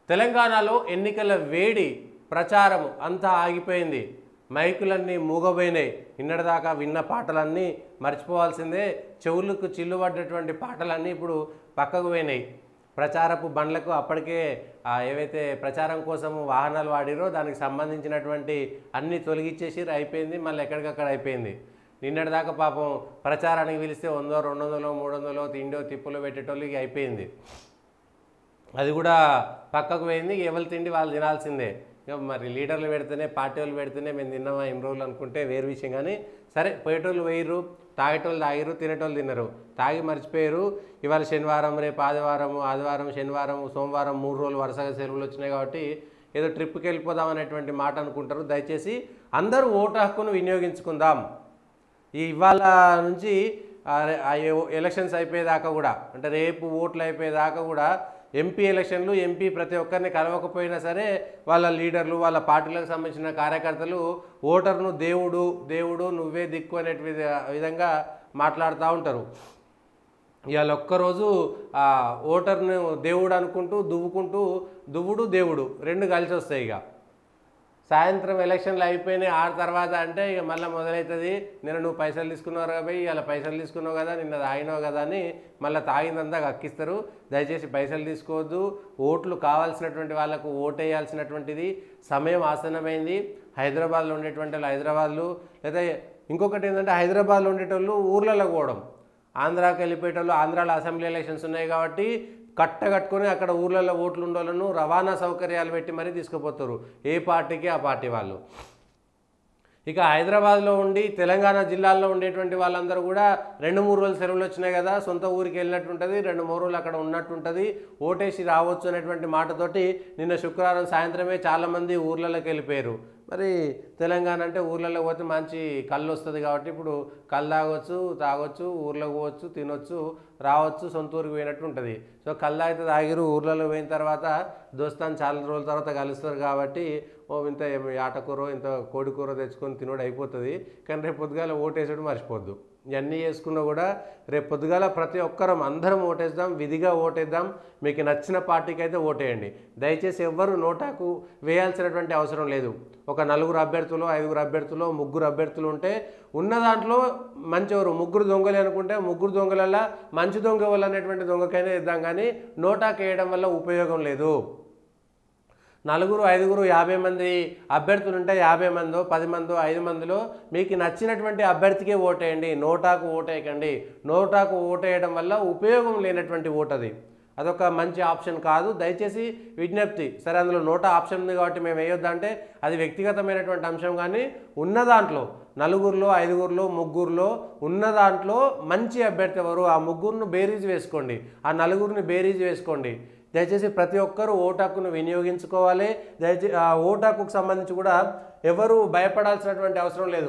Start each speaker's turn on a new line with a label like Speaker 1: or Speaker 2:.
Speaker 1: తెలంగాణలో ఎన్నికల వేడి ప్రచారం అంతా ఆగిపోయింది. మైకులన్నీ మూగబోయినాయి. నిన్నటిదాకా విన్న పాటలన్నీ మర్చిపోవాల్సిందే. చెవులకు చిల్లుపడ్డటువంటి పాటలన్నీ ఇప్పుడు పక్కకు పోయినాయి. ప్రచారపు బండ్లకు అప్పటికే ఏవైతే ప్రచారం కోసం వాహనాలు వాడిరో దానికి సంబంధించినటువంటి అన్నీ తొలగించేసి అయిపోయింది. మళ్ళీ ఎక్కడికక్కడ అయిపోయింది. నిన్నటిదాకా పాపం ప్రచారానికి పిలిస్తే 100, 200, 300 తిండో తిప్పులో పెట్టేటోళ్ళకి అయిపోయింది. అది కూడా పక్కకు పోయింది. ఎవరు తిండి వాళ్ళు తినాల్సిందే. మరి లీడర్లు పెడితేనే పార్టీ వాళ్ళు పెడితేనే మేము తిన్నామా ఎన్ని రోజులు అనుకుంటే వేరు విషయం. కానీ సరే, పోయేటోళ్ళు పోయిర్రు, తాగేటోళ్ళు తాగిర్రు, తినేటోళ్ళు తిన్నారు, తాగి మర్చిపోయారు. ఇవాళ శనివారం, రేపు ఆదివారం, శనివారం, సోమవారం 3 రోజులు వరుసగా సెలవులు వచ్చినాయి కాబట్టి ఏదో ట్రిప్కి వెళ్ళిపోదాం అనేటువంటి మాట అనుకుంటారు. దయచేసి అందరూ ఓటు హక్కును వినియోగించుకుందాం. ఇవాళ నుంచి ఎలక్షన్స్ అయిపోయేదాకా కూడా, అంటే రేపు ఓట్లు అయిపోయేదాకా కూడా ఎంపీ ఎలక్షన్లు, ఎంపీ ప్రతి ఒక్కరిని కలవకపోయినా సరే వాళ్ళ లీడర్లు, వాళ్ళ పార్టీలకు సంబంధించిన కార్యకర్తలు ఓటర్ను దేవుడు నువ్వే దిక్కు అనే విధంగా మాట్లాడుతూ ఉంటారు. ఇవాళ ఒక్కరోజు ఓటర్ను దేవుడు అనుకుంటూ దువ్వుడు దేవుడు రెండు కలిసి వస్తాయి. ఇక సాయంత్రం ఎలక్షన్లు అయిపోయినాయి, ఆ తర్వాత అంటే ఇక మళ్ళీ మొదలవుతుంది. నిన్న నువ్వు పైసలు తీసుకున్నావు కాబట్టి ఇలా పైసలు తీసుకున్నావు కదా, నిన్న తాగినావు కదా అని మళ్ళీ తాగిందంతా కక్కిస్తారు. దయచేసి పైసలు తీసుకోవద్దు. ఓట్లు కావాల్సినటువంటి వాళ్ళకు ఓటేయాల్సినటువంటిది సమయం ఆసన్నమైంది. హైదరాబాద్లో ఉండేటువంటి వాళ్ళు హైదరాబాద్లో, లేదా ఇంకొకటి ఏంటంటే హైదరాబాద్లో ఉండేటోళ్ళు ఊర్లలో పోవడం, ఆంధ్రాకి వెళ్ళిపోయేటోళ్ళు ఆంధ్రాలో అసెంబ్లీ ఎలక్షన్స్ ఉన్నాయి కాబట్టి కట్టుకొని అక్కడ ఊర్లలో ఓట్లు ఉండోళ్ళను రవాణా సౌకర్యాలు పెట్టి మరీ తీసుకుపోతారు, ఏ పార్టీకి ఆ పార్టీ వాళ్ళు. ఇక హైదరాబాద్లో ఉండి తెలంగాణ జిల్లాల్లో ఉండేటువంటి వాళ్ళందరూ కూడా 2-3 రోజులు సెలవులు వచ్చినాయి కదా, సొంత ఊరికి వెళ్ళినట్టు ఉంటుంది, 2-3 రోజులు అక్కడ ఉన్నట్టు ఉంటుంది, ఓటేసి రావచ్చు అనేటువంటి మాటతోటి నిన్న శుక్రవారం సాయంత్రమే చాలామంది ఊర్లలోకి వెళ్ళిపోయారు. మరి తెలంగాణ అంటే ఊర్లలో పోతే మంచి కళ్ళు వస్తుంది కాబట్టి ఇప్పుడు కళ్ళు తాగొచ్చు, ఊర్లోకి పోవచ్చు, తినొచ్చు, రావచ్చు, సొంత ఊరికి పోయినట్టు ఉంటుంది. సో కళ్ళు అయితే తాగిరు, ఊర్లలో పోయిన తర్వాత దోస్తాను చాలా రోజుల తర్వాత కలుస్తారు కాబట్టి ఇంత ఆటకూర ఇంత కోడికూర తెచ్చుకొని తినడం అయిపోతుంది. కానీ రేపు పొద్దుగాల ఓటేసడం మర్చిపోద్దు. ఇవన్నీ చేసుకున్నా కూడా రేపు పొద్దుగాల ప్రతి ఒక్కరం అందరం ఓటేద్దాం, విధిగా ఓటేద్దాం. మీకు నచ్చిన పార్టీకి అయితే ఓటేయండి. దయచేసి ఎవ్వరు నోటాకు వేయాల్సినటువంటి అవసరం లేదు. ఒక 4 అభ్యర్థులు, 5 అభ్యర్థులు, 3 అభ్యర్థులు ఉంటే ఉన్న దాంట్లో మంచివారు 3 దొంగలే అనుకుంటే 3 దొంగలల్లో మంచి దొంగ వాళ్ళు అనేటువంటి దొంగకైనా ఇద్దాం. కానీ నోటాకు వేయడం వల్ల ఉపయోగం లేదు. 4, 5, 50 మంది అభ్యర్థులు ఉంటే 50 మందో 10 మందో 5 మందిలో మీకు నచ్చినటువంటి అభ్యర్థికే ఓటేయండి. నోటాకు ఓటేయకండి. నోటాకు ఓటేయడం వల్ల ఉపయోగం లేనటువంటి ఓటు అది. అదొక మంచి ఆప్షన్ కాదు. దయచేసి విజ్ఞప్తి. సరే, అందులో నోటా ఆప్షన్ ఉంది కాబట్టి మేము వేయొద్దంటే అది వ్యక్తిగతమైనటువంటి అంశం. కానీ ఉన్న దాంట్లో 4, 5, 3 ఉన్న దాంట్లో మంచి అభ్యర్థి ఎవరు, ఆ 3ను బేరీజ్ వేసుకోండి, ఆ 4ని బేరీజ్ వేసుకోండి. దయచేసి ప్రతి ఒక్కరూ ఓటు హక్కును వినియోగించుకోవాలి. దయచేసి ఆ ఓటు హక్కుకు సంబంధించి కూడా ఎవరు భయపడాల్సినటువంటి అవసరం లేదు.